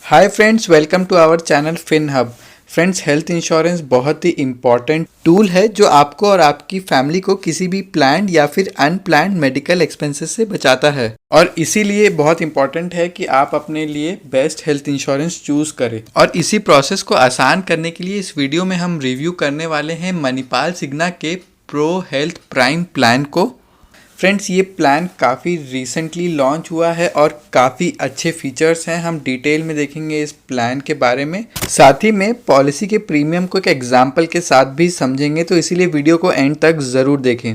Hi friends, welcome to our channel Fin Hub. Friends, health insurance बहुत ही important tool है जो आपको और आपकी फैमिली को किसी भी प्लान्ड या फिर अनप्लान्ड मेडिकल एक्सपेंसेस से बचाता है और इसीलिए बहुत इंपॉर्टेंट है कि आप अपने लिए बेस्ट हेल्थ इंश्योरेंस चूज करें। और इसी प्रोसेस को आसान करने के लिए इस वीडियो में हम रिव्यू करने वाले हैं मणिपाल सिग्ना के प्रो हेल्थ प्राइम प्लान को। फ्रेंड्स, ये प्लान काफ़ी रिसेंटली लॉन्च हुआ है और काफ़ी अच्छे फीचर्स हैं। हम डिटेल में देखेंगे इस प्लान के बारे में, साथ ही में पॉलिसी के प्रीमियम को एक एग्जांपल के साथ भी समझेंगे, तो इसीलिए वीडियो को एंड तक ज़रूर देखें।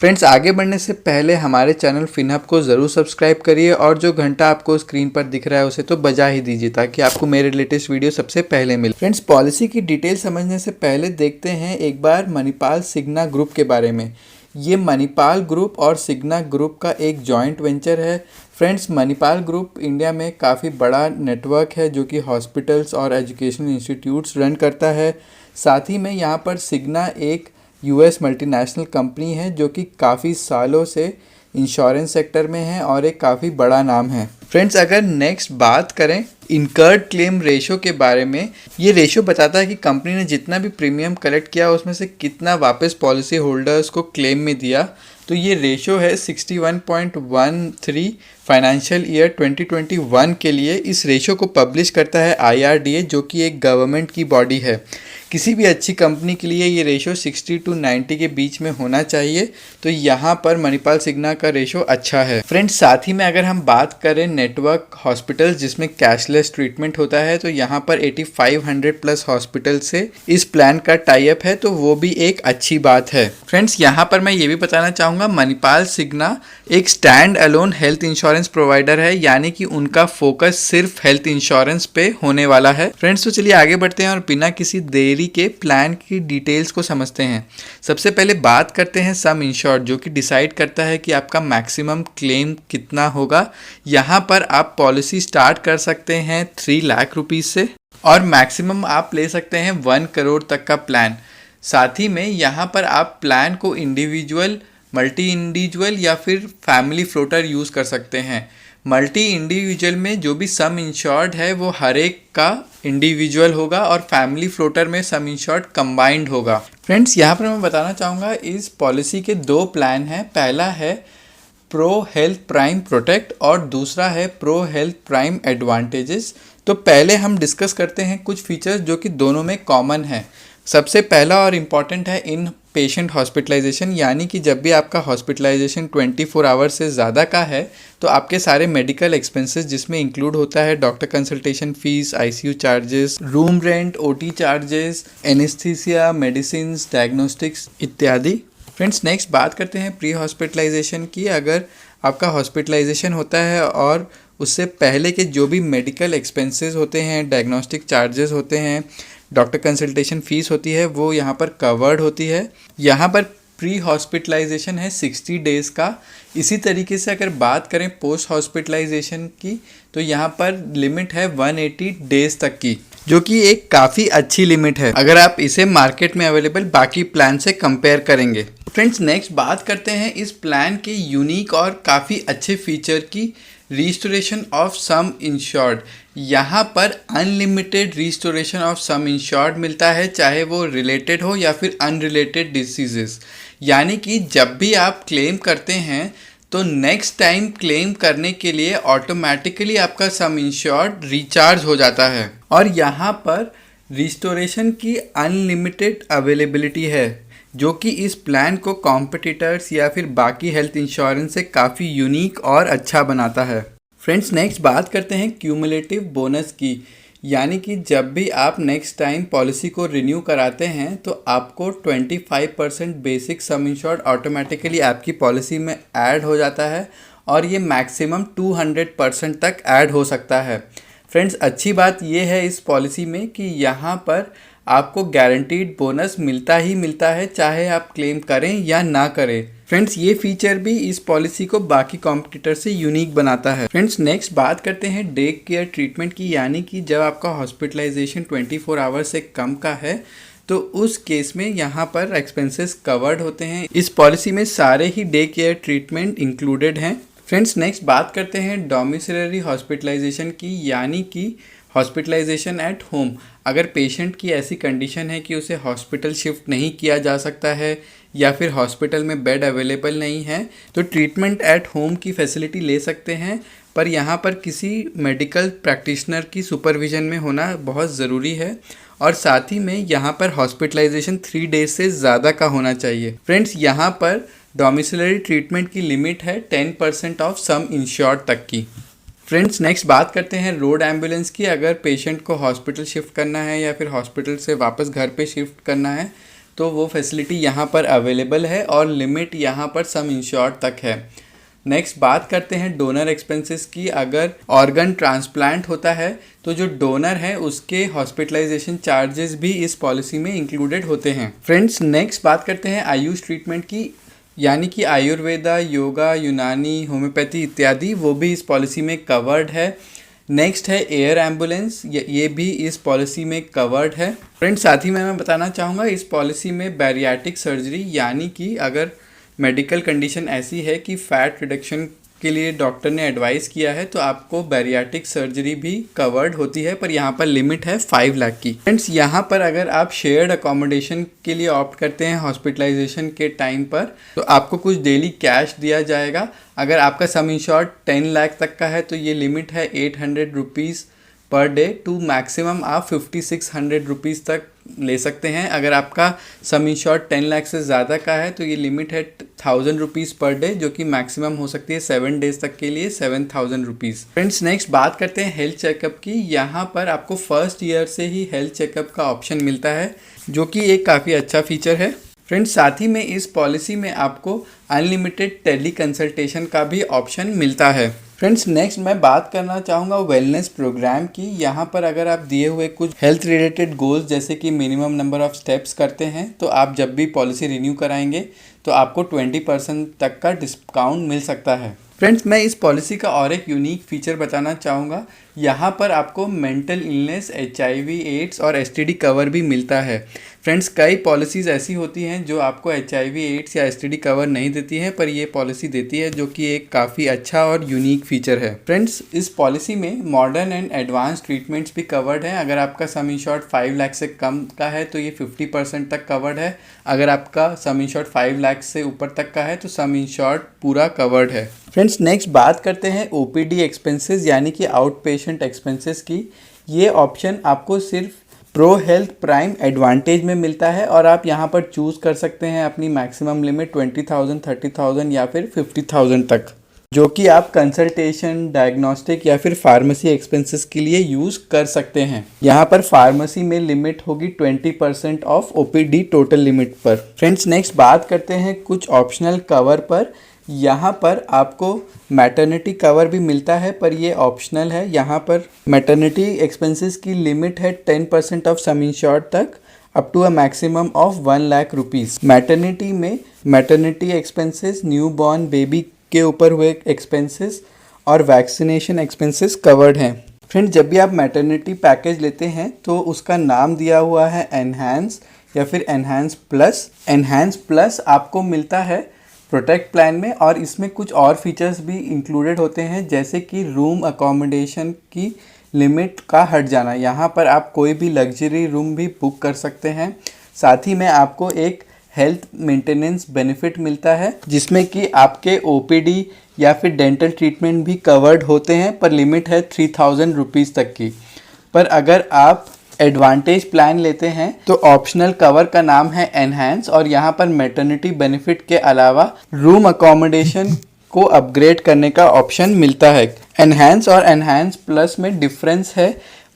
फ्रेंड्स, आगे बढ़ने से पहले हमारे चैनल फिनहब को ज़रूर सब्सक्राइब करिए और जो घंटा आपको स्क्रीन पर दिख रहा है उसे तो बजा ही दीजिए ताकि आपको मेरे लेटेस्ट वीडियो सबसे पहले मिले। फ्रेंड्स, पॉलिसी की डिटेल समझने से पहले देखते हैं एक बार मणिपाल सिग्ना ग्रुप के बारे में। ये मणिपाल ग्रुप और सिग्ना ग्रुप का एक जॉइंट वेंचर है। फ्रेंड्स, मणिपाल ग्रुप इंडिया में काफ़ी बड़ा नेटवर्क है जो कि हॉस्पिटल्स और एजुकेशनल इंस्टीट्यूट्स रन करता है। साथ ही में यहाँ पर सिग्ना एक यूएस मल्टीनेशनल कंपनी है जो कि काफ़ी सालों से इंश्योरेंस सेक्टर में है और एक काफ़ी बड़ा नाम है। फ्रेंड्स, अगर नेक्स्ट बात करें इनकर्ड क्लेम रेशो के बारे में, ये रेशो बताता है कि कंपनी ने जितना भी प्रीमियम कलेक्ट किया उसमें से कितना वापस पॉलिसी होल्डर्स को क्लेम में दिया। तो ये रेशो है 61.13 फाइनेंशियल ईयर 2021 के लिए। इस रेशो को पब्लिश करता है IRDA जो कि एक गवर्नमेंट की बॉडी है। किसी भी अच्छी कंपनी के लिए ये रेशो 60 to 90 के बीच में होना चाहिए, तो यहाँ पर मणिपाल सिग्ना का रेशो अच्छा है। फ्रेंड्स, साथ ही में अगर हम बात करें नेटवर्क हॉस्पिटल्स जिसमें कैशलेस ट्रीटमेंट होता है, तो यहाँ पर 8500 प्लस हॉस्पिटल से इस प्लान का टाई अप है, तो वो भी एक अच्छी बात है। फ्रेंड्स, यहाँ पर मैं ये भी बताना चाहूँगा मणिपाल सिग्ना एक stand alone health insurance provider है, यानी कि उनका फोकस सिर्फ हेल्थ इंश्योरेंस पे होने वाला है। फ्रेंड्स, तो चलिए आगे बढ़ते हैं और बिना किसी देरी के प्लान की डिटेल्स को समझते हैं। सबसे पहले बात करते हैं सम इंश्योर्ड जो कि डिसाइड करता है कि आपका मैक्सिमम क्लेम कितना होगा। यहाँ पर आप पॉलिसी स्टार्ट कर सकते हैं 3 लाख रुपीज़ से और मैक्सिमम आप ले सकते हैं 1 करोड़ तक का प्लान। साथ ही में यहाँ पर आप प्लान को इंडिविजुअल, मल्टी इंडिविजुअल या फिर फैमिली फ्लोटर यूज़ कर सकते हैं। मल्टी इंडिविजुअल में जो भी सम इंश्योर्ड है वो हर एक का इंडिविजुअल होगा और फैमिली फ्लोटर में सम इंश्योर्ड कंबाइंड होगा। फ्रेंड्स, यहाँ पर मैं बताना चाहूँगा इस पॉलिसी के 2 प्लान हैं। पहला है प्रो हेल्थ प्राइम प्रोटेक्ट और दूसरा है प्रो हेल्थ प्राइम एडवांटेजेस। तो पहले हम डिस्कस करते हैं कुछ फीचर्स जो कि दोनों में कॉमन है। सबसे पहला और इम्पॉर्टेंट है इन पेशेंट हॉस्पिटलाइजेशन, यानी कि जब भी आपका हॉस्पिटलाइजेशन 24 आवर्स से ज़्यादा का है तो आपके सारे मेडिकल एक्सपेंसेस जिसमें इंक्लूड होता है doctor consultation fees, ICU charges, room rent, OT charges, anaesthesia, medicine, diagnostics इत्यादि। फ्रेंड्स, नेक्स्ट बात करते हैं प्री हॉस्पिटलाइजेशन की। अगर आपका हॉस्पिटलाइजेशन होता है और उससे पहले के जो भी मेडिकल एक्सपेंसेस होते हैं, डायग्नोस्टिक चार्जेस होते हैं, डॉक्टर कंसल्टेशन फ़ीस होती है, वो यहाँ पर कवर्ड होती है। यहाँ पर प्री हॉस्पिटलाइजेशन है 60 डेज़ का। इसी तरीके से अगर बात करें पोस्ट हॉस्पिटलाइजेशन की तो यहाँ पर लिमिट है 180 डेज़ तक की, जो कि एक काफ़ी अच्छी लिमिट है अगर आप इसे मार्केट में अवेलेबल बाकी प्लान से कंपेयर करेंगे। फ्रेंड्स, नेक्स्ट बात करते हैं इस प्लान के यूनिक और काफ़ी अच्छे फीचर की, रिस्टोरेशन ऑफ सम इंश्योर्ड। यहाँ पर unlimited restoration of sum insured मिलता है, चाहे वो रिलेटेड हो या फिर अनरिलेटेड डिसीजेस। यानी कि जब भी आप क्लेम करते हैं तो नेक्स्ट टाइम क्लेम करने के लिए ऑटोमेटिकली आपका सम इंश्योर्ड रिचार्ज हो जाता है और यहाँ पर रिस्टोरेशन की अनलिमिटेड अवेलेबिलिटी है, जो कि इस प्लान को कॉम्पिटिटर्स या फिर बाकी हेल्थ इंश्योरेंस से काफ़ी यूनिक और अच्छा बनाता है। फ्रेंड्स, नेक्स्ट बात करते हैं क्यूमुलेटिव बोनस की, यानी कि जब भी आप नेक्स्ट टाइम पॉलिसी को रिन्यू कराते हैं तो आपको 25% बेसिक सम इंश्योर्ड ऑटोमेटिकली आपकी पॉलिसी में ऐड हो जाता है और ये मैक्सिमम 200% तक ऐड हो सकता है। फ्रेंड्स, अच्छी बात ये है इस पॉलिसी में कि यहाँ पर आपको गारंटीड बोनस मिलता ही मिलता है, चाहे आप क्लेम करें या ना करें। फ्रेंड्स, ये फीचर भी इस पॉलिसी को बाकी कॉम्पिटिटर से यूनिक बनाता है। फ्रेंड्स, नेक्स्ट बात करते हैं डे केयर ट्रीटमेंट की, यानी कि जब आपका हॉस्पिटलाइजेशन 24 आवर्स से कम का है तो उस केस में यहाँ पर एक्सपेंसेस कवर्ड होते हैं। इस पॉलिसी में सारे ही डे केयर ट्रीटमेंट इंक्लूडेड हैं। फ्रेंड्स, नेक्स्ट बात करते हैं डोमिसिलरी हॉस्पिटलाइजेशन की, यानी कि हॉस्पिटलाइजेशन एट होम, अगर पेशेंट की ऐसी कंडीशन है कि उसे हॉस्पिटल शिफ्ट नहीं किया जा सकता है या फिर हॉस्पिटल में बेड अवेलेबल नहीं है तो ट्रीटमेंट एट होम की फैसिलिटी ले सकते हैं, पर यहाँ पर किसी मेडिकल प्रैक्टिशनर की सुपरविज़न में होना बहुत ज़रूरी है और साथ ही में यहाँ पर हॉस्पिटलाइजेशन 3 डेज से ज़्यादा का होना चाहिए। फ्रेंड्स, यहाँ पर डोमिसिलरी ट्रीटमेंट की लिमिट है 10% ऑफ सम इंश्योर्ड तक की। फ्रेंड्स, नेक्स्ट बात करते हैं रोड एम्बुलेंस की। अगर पेशेंट को हॉस्पिटल शिफ्ट करना है या फिर हॉस्पिटल से वापस घर पे शिफ्ट करना है तो वो फैसिलिटी यहाँ पर अवेलेबल है और लिमिट यहाँ पर सम इंश्योर्ड तक है। नेक्स्ट बात करते हैं डोनर एक्सपेंसेस की। अगर ऑर्गन ट्रांसप्लांट होता है तो जो डोनर है उसके हॉस्पिटलाइजेशन चार्जेस भी इस पॉलिसी में इंक्लूडेड होते हैं। फ्रेंड्स, नेक्स्ट बात करते हैं आयुष ट्रीटमेंट की, यानी कि आयुर्वेदा, योगा, यूनानी, होम्योपैथी इत्यादि, वो भी इस पॉलिसी में कवर्ड है। नेक्स्ट है एयर एम्बुलेंस, ये भी इस पॉलिसी में कवर्ड है। फ्रेंड्स, साथ ही में मैं बताना चाहूँगा इस पॉलिसी में बैरियाटिक सर्जरी, यानी कि अगर मेडिकल कंडीशन ऐसी है कि फैट रिडक्शन के लिए डॉक्टर ने एडवाइस किया है तो आपको बैरियाटिक सर्जरी भी कवर्ड होती है, पर यहाँ पर लिमिट है 5 लाख की। फ्रेंड्स, यहाँ पर अगर आप शेयर्ड अकोमोडेशन के लिए ऑप्ट करते हैं हॉस्पिटलाइजेशन के टाइम पर तो आपको कुछ डेली कैश दिया जाएगा। अगर आपका सम इंश्योर्ड 10 लाख तक का है तो ये लिमिट है 800 rupees per day to maximum आप 5600 रुपीज़ तक ले सकते हैं। अगर आपका सम इंश्योर्ड 10 लाख से ज़्यादा का है तो ये लिमिट है 1000 रुपीज़ पर डे, जो कि मैक्सिमम हो सकती है 7 डेज तक के लिए 7000 रुपीज़। फ्रेंड्स, नेक्स्ट बात करते हैं हेल्थ चेकअप की। यहाँ पर आपको फर्स्ट ईयर से ही हेल्थ चेकअप का ऑप्शन मिलता है, जो कि एक काफ़ी अच्छा फीचर है। फ्रेंड्स, साथ ही में इस पॉलिसी में आपको अनलिमिटेड टेली कंसल्टेशन का भी ऑप्शन मिलता है। फ्रेंड्स, नेक्स्ट मैं बात करना चाहूँगा वेलनेस प्रोग्राम की। यहाँ पर अगर आप दिए हुए कुछ हेल्थ रिलेटेड गोल्स जैसे कि मिनिमम नंबर ऑफ स्टेप्स करते हैं तो आप जब भी पॉलिसी रिन्यू कराएंगे तो आपको 20% तक का डिस्काउंट मिल सकता है। फ्रेंड्स, मैं इस पॉलिसी का और एक यूनिक फीचर बताना चाहूँगा। यहाँ पर आपको मेंटल इलनेस, HIV, एड्स और STD कवर भी मिलता है। फ्रेंड्स, कई पॉलिसीज़ ऐसी होती हैं जो आपको HIV, एड्स या STD कवर नहीं देती है, पर ये पॉलिसी देती है, जो कि एक काफ़ी अच्छा और यूनिक फीचर है। फ्रेंड्स, इस पॉलिसी में मॉडर्न एंड एडवांस ट्रीटमेंट्स भी कवर्ड हैं। अगर आपका सम इंश्योर्ड 5 लाख से कम का है तो ये 50% तक कवर्ड है। अगर आपका सम इंश्योर्ड 5 लाख से ऊपर तक का है तो सम इंश्योर्ड पूरा कवर्ड है। फ्रेंड्स, नेक्स्ट बात करते हैं OPD एक्सपेंसेस, यानी कि आउट पेशेंट एक्सपेंसेस की। ये ऑप्शन आपको सिर्फ प्रो हेल्थ प्राइम एडवांटेज में मिलता है और आप यहाँ पर चूज़ कर सकते हैं अपनी मैक्सिमम लिमिट 20,000, 30,000 या फिर 50,000 तक, जो कि आप कंसल्टेशन, डायग्नोस्टिक या फिर फार्मेसी एक्सपेंसेस के लिए यूज़ कर सकते हैं। यहाँ पर फार्मेसी में लिमिट होगी 20% ऑफ OPD टोटल लिमिट पर। फ्रेंड्स, नेक्स्ट बात करते हैं कुछ ऑप्शनल कवर पर। यहाँ पर आपको मैटरनिटी कवर भी मिलता है, पर ये ऑप्शनल है। यहाँ पर मैटरनिटी एक्सपेंसेस की लिमिट है 10% ऑफ सम इंश्योर्ड तक up to a maximum of 1 lakh rupees. Maternity में maternity expenses, new born baby के ऊपर हुए एक्सपेंसेस और वैक्सीनेशन एक्सपेंसेस कवर्ड हैं। फ्रेंड्स, जब भी आप मैटरनिटी पैकेज लेते हैं तो उसका नाम दिया हुआ है एनहांस या फिर एनहांस प्लस। एनहांस प्लस आपको मिलता है प्रोटेक्ट प्लान में और इसमें कुछ और फीचर्स भी इंक्लूडेड होते हैं, जैसे कि रूम अकोमोडेशन की लिमिट का हट जाना। यहाँ पर आप कोई भी लग्जरी रूम भी बुक कर सकते हैं। साथ ही में आपको एक हेल्थ मेंटेनेंस बेनिफिट मिलता है, जिसमें कि आपके OPD या फिर डेंटल ट्रीटमेंट भी कवर्ड होते हैं, पर लिमिट है 3000 रुपीज़ तक की। पर अगर आप एडवांटेज प्लान लेते हैं तो ऑप्शनल कवर का नाम है एनहांस और यहाँ पर मैटरनिटी बेनिफिट के अलावा रूम अकोमोडेशन को अपग्रेड करने का ऑप्शन मिलता है। एनहांस और एनहांस प्लस में डिफरेंस है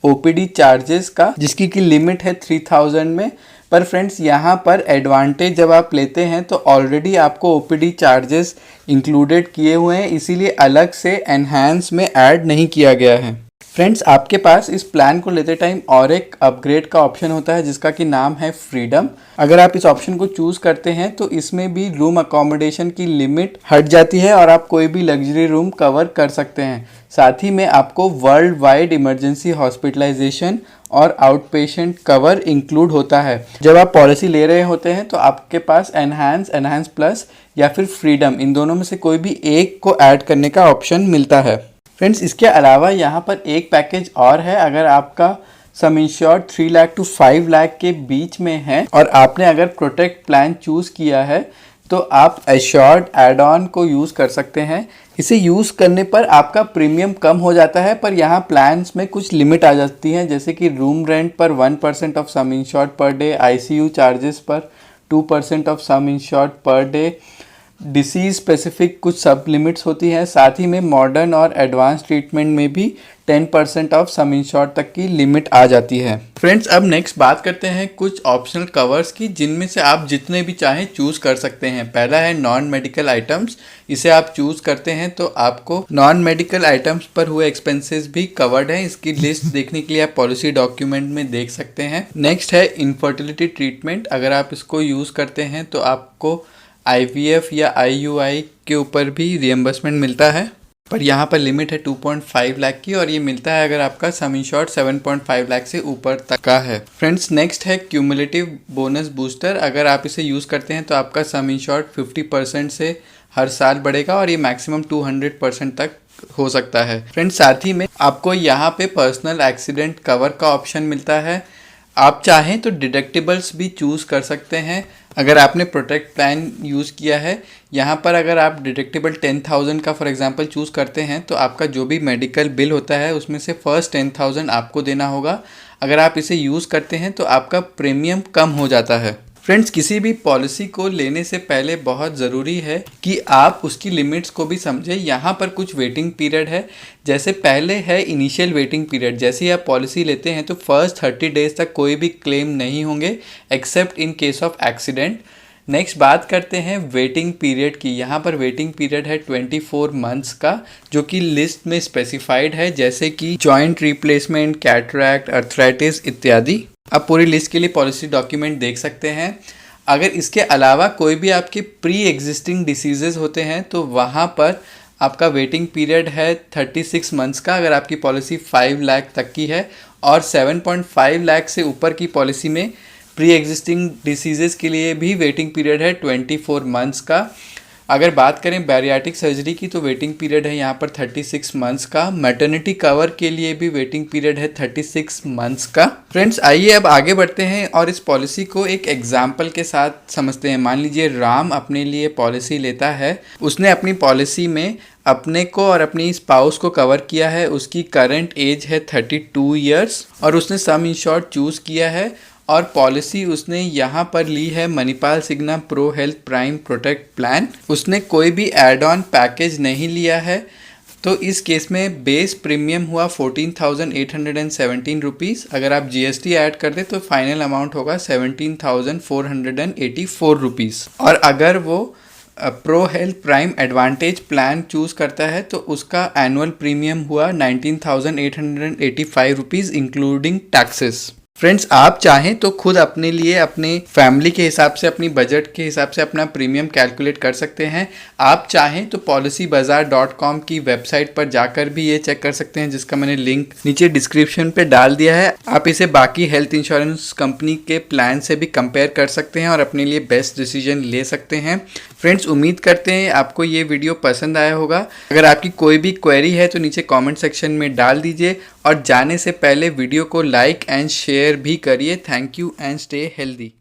OPD चार्जेस का, जिसकी की लिमिट है 3000 में। पर फ्रेंड्स, यहाँ पर एडवांटेज जब आप लेते हैं तो ऑलरेडी आपको OPD चार्जेस इंक्लूडेड किए हुए हैं, इसीलिए अलग से एनहांस में ऐड नहीं किया गया है। फ्रेंड्स, आपके पास इस प्लान को लेते टाइम और एक अपग्रेड का ऑप्शन होता है, जिसका कि नाम है फ्रीडम। अगर आप इस ऑप्शन को चूज़ करते हैं तो इसमें भी रूम अकोमोडेशन की लिमिट हट जाती है और आप कोई भी लग्जरी रूम कवर कर सकते हैं। साथ ही में आपको वर्ल्ड वाइड इमरजेंसी हॉस्पिटलाइजेशन और आउट पेशेंट कवर इंक्लूड होता है। जब आप पॉलिसी ले रहे होते हैं तो आपके पास एनहांस, एनहांस प्लस या फिर फ्रीडम, इन दोनों में से कोई भी एक को ऐड करने का ऑप्शन मिलता है। फ्रेंड्स इसके अलावा यहाँ पर एक पैकेज और है। अगर आपका sum insured 3 lakh to 5 lakh के बीच में है और आपने अगर प्रोटेक्ट प्लान चूज़ किया है तो आप एश्योर्ड एड ऑन को यूज़ कर सकते हैं। इसे यूज़ करने पर आपका प्रीमियम कम हो जाता है, पर यहाँ प्लान्स में कुछ लिमिट आ जाती हैं, जैसे कि रूम रेंट पर 1% of sum insured per day, ICU charges पर 2% of sum insured per day, disease specific कुछ सब लिमिट्स होती हैं। साथ ही में मॉडर्न और एडवांस ट्रीटमेंट में भी 10% ऑफ सम इंश्योर्ड तक की लिमिट आ जाती है। फ्रेंड्स अब नेक्स्ट बात करते हैं कुछ ऑप्शनल कवर्स की, जिनमें से आप जितने भी चाहें चूज़ कर सकते हैं। पहला है नॉन मेडिकल आइटम्स। इसे आप चूज़ करते हैं तो आपको नॉन मेडिकल आइटम्स पर हुए एक्सपेंसेस भी कवर्ड है। इसकी लिस्ट देखने के लिए आप पॉलिसी डॉक्यूमेंट में देख सकते हैं। नेक्स्ट है इनफर्टिलिटी ट्रीटमेंट। अगर आप इसको यूज़ करते हैं तो आपको IVF या IUI के ऊपर भी रिएम्बर्समेंट मिलता है, पर यहाँ पर लिमिट है 2.5 लाख की, और ये मिलता है अगर आपका सम इंश्योर्ड 7.5 लाख से ऊपर तक का है। फ्रेंड्स नेक्स्ट है क्यूमुलेटिव बोनस बूस्टर। अगर आप इसे यूज़ करते हैं तो आपका सम इंश्योर्ड 50% से हर साल बढ़ेगा और ये मैक्सिमम 200% तक हो सकता है। फ्रेंड्स साथ ही में आपको यहाँ पे पर्सनल एक्सीडेंट कवर का ऑप्शन मिलता है। आप चाहें तो डिडक्टिबल्स भी चूज़ कर सकते हैं। अगर आपने प्रोटेक्ट प्लान यूज़ किया है, यहाँ पर अगर आप डिडक्टिबल 10,000 का फॉर एग्जांपल चूज़ करते हैं तो आपका जो भी मेडिकल बिल होता है उसमें से फर्स्ट 10,000 आपको देना होगा। अगर आप इसे यूज़ करते हैं तो आपका प्रीमियम कम हो जाता है। फ्रेंड्स किसी भी पॉलिसी को लेने से पहले बहुत ज़रूरी है कि आप उसकी लिमिट्स को भी समझें। यहाँ पर कुछ वेटिंग पीरियड है। जैसे पहले है इनिशियल वेटिंग पीरियड। जैसे ही आप पॉलिसी लेते हैं तो फर्स्ट 30 डेज तक कोई भी क्लेम नहीं होंगे accept in case of accident. Next बात करते हैं वेटिंग पीरियड की। यहाँ पर वेटिंग पीरियड है 24 मंथ्स का, जो कि लिस्ट में स्पेसिफाइड है, जैसे कि जॉइंट रिप्लेसमेंट, कैटरैक्ट, अर्थराइटिस इत्यादि। आप पूरी लिस्ट के लिए पॉलिसी डॉक्यूमेंट देख सकते हैं। अगर इसके अलावा कोई भी आपके प्री एग्जिस्टिंग डिसीजेज होते हैं तो वहाँ पर आपका वेटिंग पीरियड है 36 मंथ्स का, अगर आपकी पॉलिसी 5 लाख तक की है, और 7.5 लाख से ऊपर की पॉलिसी में प्री एग्जिस्टिंग डिसीजेस के लिए भी वेटिंग पीरियड है 24 मंथ्स का। अगर बात करें बैरियाटिक सर्जरी की तो वेटिंग पीरियड है यहाँ पर 36 मंथ्स का। मैटरनिटी कवर के लिए भी वेटिंग पीरियड है 36 मंथ्स का। फ्रेंड्स आइए अब आगे बढ़ते हैं और इस पॉलिसी को एक एग्जाम्पल के साथ समझते हैं। मान लीजिए राम अपने लिए पॉलिसी लेता है। उसने अपनी पॉलिसी में अपने को और अपनी स्पाउस को कवर किया है। उसकी करंट एज है 32 ईयर्स और उसने सम इंश्योर्ड चूज़ किया है, और पॉलिसी उसने यहाँ पर ली है Manipal Cigna pro health prime protect plan. उसने कोई भी एड ऑन पैकेज नहीं लिया है, तो इस केस में बेस प्रीमियम हुआ 14,817 रुपीज़। अगर आप GST ऐड कर दें तो फाइनल अमाउंट होगा 17,484 रुपीज़। और अगर वो pro health prime advantage plan choose करता है तो उसका एनुअल प्रीमियम हुआ 19,885 रुपीज़ इंक्लूडिंग टैक्सेस। फ्रेंड्स आप चाहें तो खुद अपने लिए अपने फैमिली के हिसाब से, अपनी बजट के हिसाब से अपना प्रीमियम कैलकुलेट कर सकते हैं। आप चाहें तो policybazaar.com की वेबसाइट पर जाकर भी ये चेक कर सकते हैं, जिसका मैंने लिंक नीचे डिस्क्रिप्शन पे डाल दिया है। आप इसे बाकी हेल्थ इंश्योरेंस कंपनी के प्लान से भी कंपेयर कर सकते हैं और अपने लिए बेस्ट डिसीजन ले सकते हैं। फ्रेंड्स उम्मीद करते हैं आपको ये वीडियो पसंद आया होगा। अगर आपकी कोई भी क्वेरी है तो नीचे कमेंट सेक्शन में डाल दीजिए, और जाने से पहले वीडियो को लाइक एंड शेयर भी करिए। Thank you and stay healthy.